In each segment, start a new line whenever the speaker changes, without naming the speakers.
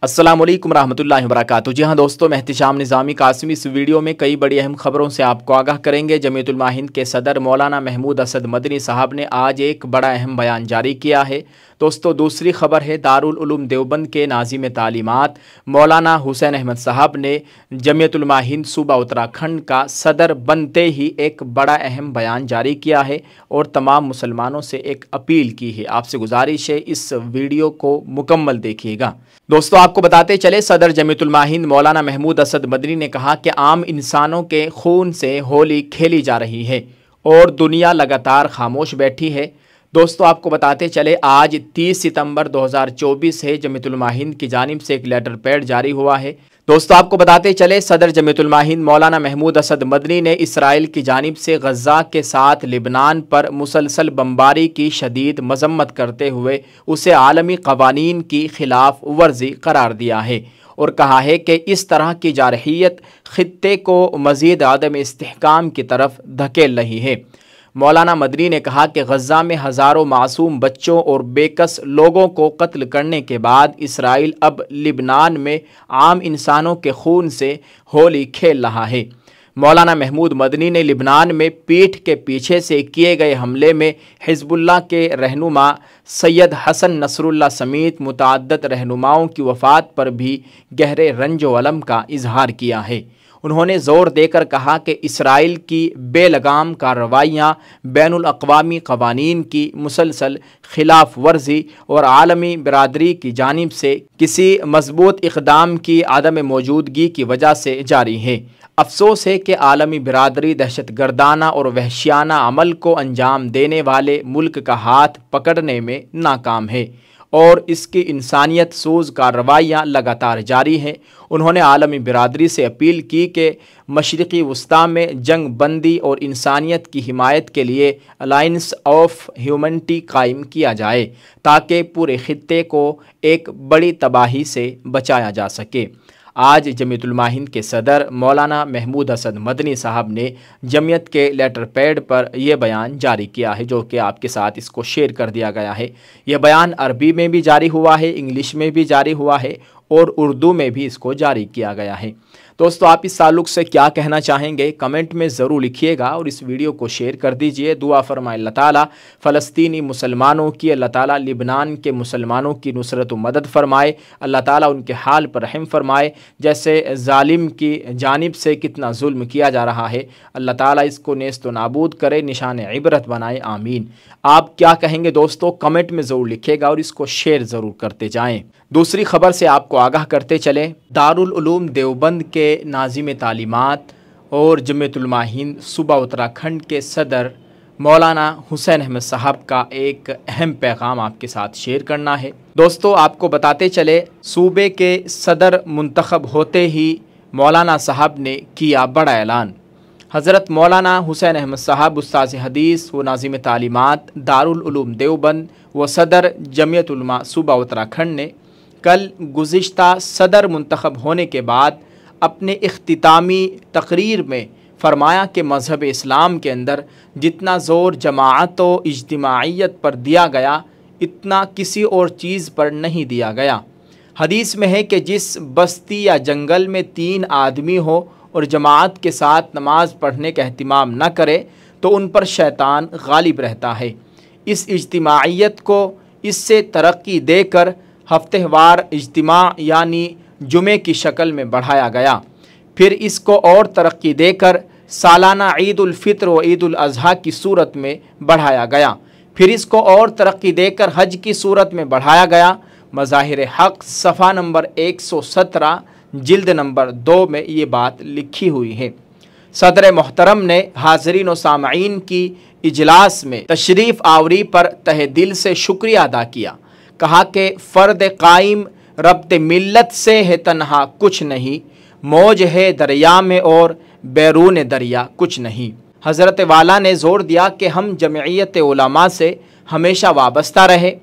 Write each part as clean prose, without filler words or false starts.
अस्सलामुअलैकुम रहमतुल्लाहि वबरकातुहू। जी हाँ दोस्तों, मैं एहतिशाम निज़ामी कासिमी इस वीडियो में कई बड़ी अहम खबरों से आपको आगाह करेंगे। जमीयतुल उलमा हिंद के सदर मौलाना महमूद असद मदनी साहब ने आज एक बड़ा अहम बयान जारी किया है। दोस्तों, दूसरी खबर है दारुल उलूम देवबंद के नाज़िम तालीमात मौलाना हुसैन अहमद साहब ने जमीयतुल उलमा हिंद सूबा उत्तराखंड का सदर बनते ही एक बड़ा अहम बयान जारी किया है और तमाम मुसलमानों से एक अपील की है। आपसे गुजारिश है इस वीडियो को मुकम्मल देखिएगा। दोस्तों, आपको बताते चले, सदर जमीयतुल उलमा हिंद मौलाना महमूद असद मदनी ने कहा कि आम इंसानों के खून से होली खेली जा रही है और दुनिया लगातार खामोश बैठी है। दोस्तों, आपको बताते चले, आज 30 सितंबर 2024 है। जमीयतुल उलमा हिंद की जानिब से एक लेटर पैड जारी हुआ है। दोस्तों, आपको बताते चले, सदर जमीयतुल उलमा हिंद मौलाना महमूद असद मदनी ने इसराइल की जानिब से गज़ा के साथ लिबनान पर मुसलसल बमबारी की शदीद मजम्मत करते हुए उसे आलमी क़वानीन की खिलाफ वर्जी करार दिया है और कहा है कि इस तरह की जारहियत खित्ते को मज़ीद आदम इस्तिहकाम की तरफ धकेल रही है। मौलाना मदनी ने कहा कि गज़ा में हज़ारों मासूम बच्चों और बेकस लोगों को कत्ल करने के बाद इसराइल अब लिबनान में आम इंसानों के खून से होली खेल रहा है। मौलाना महमूद मदनी ने लिबनान में पीठ के पीछे से किए गए हमले में हिज़्बुल्लाह के रहनुमा सैयद हसन नसरुल्लाह समेत मुतअद्दिद रहनुमाओं की वफ़ात पर भी गहरे रंजो अलम का इजहार किया है। उन्होंने ज़ोर देकर कहा कि इसराइल की बेलगाम कार्रवाइयाँ बैनुल अक़वामी क़वानीन की मुसलसल खिलाफ वर्जी और आलमी बिरादरी की जानिब से किसी मजबूत इक़दाम की आदम मौजूदगी की वजह से जारी है। अफसोस है कि आलमी बिरादरी दहशत गर्दाना और वहशियाना अमल को अंजाम देने वाले मुल्क का हाथ पकड़ने में नाकाम है और इसकी इंसानियत सूज़ कार्रवाइयाँ लगातार जारी हैं। उन्होंने आलमी बिरादरी से अपील की कि मशरिक़ी वस्ता में जंग बंदी और इंसानियत की हिमायत के लिए अलायंस ऑफ ह्यूमनिटी कायम किया जाए ताकि पूरे खित्ते को एक बड़ी तबाही से बचाया जा सके। आज जमीयतुल उलमा हिंद के सदर मौलाना महमूद असद मदनी साहब ने जमीयत के लेटर पैड पर यह बयान जारी किया है, जो कि आपके साथ इसको शेयर कर दिया गया है। यह बयान अरबी में भी जारी हुआ है, इंग्लिश में भी जारी हुआ है और उर्दू में भी इसको जारी किया गया है। दोस्तों, आप इस ताल्लुक़ से क्या कहना चाहेंगे कमेंट में ज़रूर लिखिएगा और इस वीडियो को शेयर कर दीजिए। दुआ फरमाए अल्लाह ताला फ़लस्तीनी मुसलमानों की, अल्लाह ताला लिबनान के मुसलमानों की नुसरत व मदद फरमाए, अल्लाह ताला उनके हाल पर रहम फरमाए। जैसे जालिम की जानिब से कितना जुल्म किया जा रहा है, अल्लाह ताला इसको नेस्त व नाबूद करे, निशान इबरत बनाए, आमीन। आप क्या कहेंगे दोस्तों, कमेंट में ज़रूर लिखिएगा और इसको शेयर ज़रूर करते जाएँ। दूसरी खबर से आपको आगाह करते चले, दारुल उलूम देवबंद के नाज़िम तालीमात और जमीयतुल उलमा हिंद सूबा उत्तराखंड के सदर मौलाना हुसैन अहमद साहब का एक अहम पैगाम आपके साथ शेयर करना है। दोस्तों, आपको बताते चले, सूबे के सदर मुंतखब होते ही मौलाना साहब ने किया बड़ा ऐलान। हज़रत मौलाना हुसैन अहमद साहब उस्ताद हदीस व नाज़िम तालीमात दारुल उलूम देवबंद व सदर जमीयतुल उलमा सूबा उत्तराखंड ने कल गुज़िश्ता सदर मुंतखब होने के बाद अपने इख्तितामी तकरीर में फ़रमाया कि मज़हब इस्लाम के अंदर जितना ज़ोर जमाअत व इज्तिमाइयत पर दिया गया इतना किसी और चीज़ पर नहीं दिया गया। हदीस में है कि जिस बस्ती या जंगल में 3 आदमी हो और जमाअत के साथ नमाज पढ़ने का अहतमाम न करे तो उन पर शैतान गालिब रहता है। इस इज्तिमाइयत को इससे तरक्की देकर हफ्तेवार इज्तिमा यानी जुमे की शक्ल में बढ़ाया गया। फिर इसको और तरक्की देकर सालाना ईद उल फित्र व ईद उल अज़हा की सूरत में बढ़ाया गया। फिर इसको और तरक्की देकर हज की सूरत में बढ़ाया गया। मज़ाहिर हक़ सफ़ा नंबर 117 जिल्द नंबर 2 में ये बात लिखी हुई है। सदर मोहतरम ने हाज़रीन व सामईन की इजलास में तशरीफ़ आवरी पर तहे दिल से शुक्रिया अदा किया। कहा कि फ़र्द कायम रब्त मिल्लत से है तन्हा कुछ नहीं, मौज है दरिया में और बैरून दरिया कुछ नहीं। हज़रत वाला ने ज़ोर दिया कि हम जमइयत उलमा से हमेशा वाबस्ता रहे।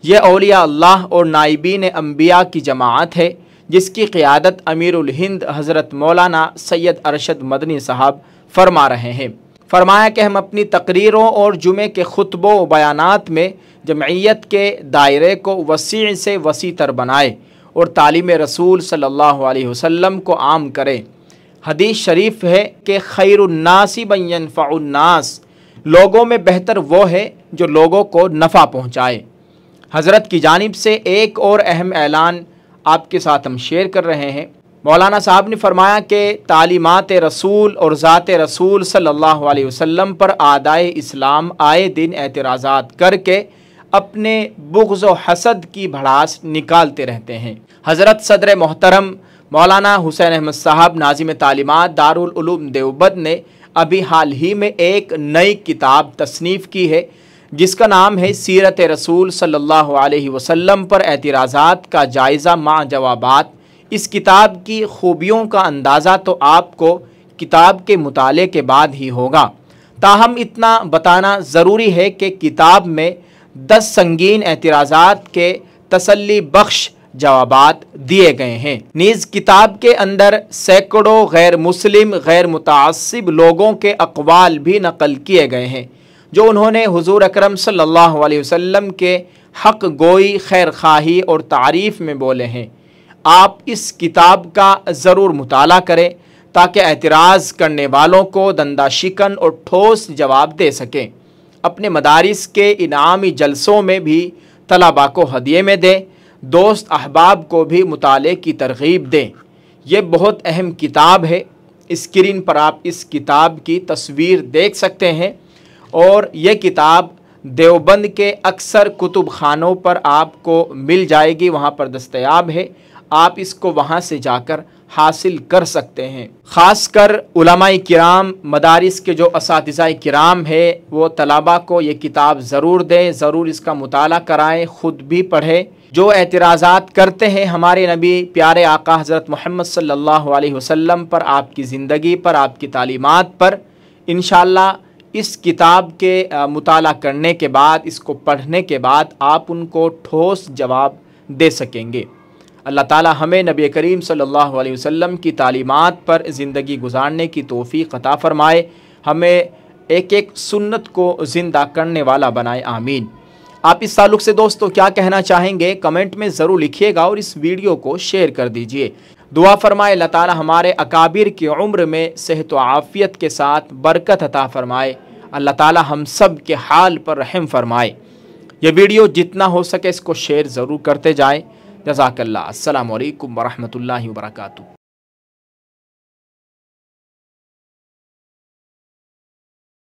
यह औलिया अल्लाह और नाइबीन अम्बिया की जमाअत है जिसकी क़ियादत अमीरुल हिंद हज़रत मौलाना सैयद अरशद मदनी साहब फरमा रहे हैं। फरमाया कि हम अपनी तकरीरों और जुमे के खुतबों व बयानात में जमइयत के दायरे को वसी से वसी तर बनाए और तालीम रसूल सल्लल्लाहु अलैहि वसल्लम को आम करें। हदीस शरीफ है कि खैरुन्नासी मन यनफ़उन्नास, लोगों में बेहतर वो है जो लोगों को नफ़ा पहुँचाए। हज़रत की जानिब से एक और अहम ऐलान आपके साथ हम शेयर कर रहे हैं। मौलाना साहब ने फरमाया कि तालीमात रसूल और ज़ात रसूल सल्लल्लाहु अलैहि वसल्लम पर आदाए इस्लाम आए दिन एतराज़ात करके अपने बुग़्ज़ व हसद की भड़ास निकालते रहते हैं। हज़रत सदर मोहतरम मौलाना हुसैन अहमद साहब नाज़िम तालीमात दारुल उलूम देवबंद ने अभी हाल ही में एक नई किताब तसनीफ़ की है जिसका नाम है सीरत रसूल सल्लल्लाहु अलैहि वसल्लम पर एतराज़ात का जायज़ा मा जवाबात। इस किताब की खूबियों का अंदाज़ा तो आपको किताब के मुताले के बाद ही होगा, ताहम इतना बताना ज़रूरी है कि किताब में 10 संगीन एतराज़ात के तसल्ली बख्श जवाबात दिए गए हैं। नीज़ किताब के अंदर सैकड़ों गैर मुस्लिम गैर मुताअस्सिब लोगों के अक़वाल भी नक़ल किए गए हैं जो उन्होंने हुज़ूर अकरम सल्लल्लाहु अलैहि वसल्लम के हक़ गोई, खैर खाही और तारीफ़ में बोले हैं। आप इस किताब का ज़रूर मुताला करें ताकि एतराज़ करने वालों को दंदा शिकन और ठोस जवाब दे सकें। अपने मदारिस के इनामी जलसों में भी तलबा को हदिये में दें, दोस्त अहबाब को भी मुताले की तरग़ीब दें। ये बहुत अहम किताब है। स्क्रीन पर आप इस किताब की तस्वीर देख सकते हैं और ये किताब देवबंद के अक्सर कुतुब खानों पर आपको मिल जाएगी, वहाँ पर दस्तयाब है। आप इसको वहाँ से जाकर हासिल कर सकते हैं। ख़ास कर उलमाए किराम, मदारिस के जो असातिज़ाए किराम है वो तलबा को ये किताब ज़रूर दें, ज़रूर इसका मुताला कराएँ, ख़ुद भी पढ़ें। जो एतराज़ात करते हैं हमारे नबी प्यारे आका हज़रत मोहम्मद सल्लल्लाहु अलैहि वसल्लम पर, आपकी ज़िंदगी पर, आपकी तालीमात पर, इंशाअल्लाह इस किताब के मुताला करने के बाद, इसको पढ़ने के बाद आप उनको ठोस जवाब दे सकेंगे। अल्लाह ताला हमें नबी करीम सल्लल्लाहु अलैहि वसल्लम की तालीमात पर ज़िंदगी गुजारने की तौफ़ीक़ अता फ़रमाए, हमें एक एक सुन्नत को ज़िंदा करने वाला बनाए, आमीन। आप इस ताल्लुक़ से दोस्तों क्या कहना चाहेंगे कमेंट में ज़रूर लिखिएगा और इस वीडियो को शेयर कर दीजिए। दुआ फरमाए अल्लाह ताला हमारे अकाबिर की उम्र में सेहत व आफ़ियत के साथ बरकत अता फ़रमाए। अल्लाह ताला हम सब के हाल पर रहम फरमाए। यह वीडियो जितना हो सके इसको शेयर ज़रूर करते जाएँ। जज़ाकल्लाह। अस्सलामु अलैकुम व रहमतुल्लाहि व बरकातुहू।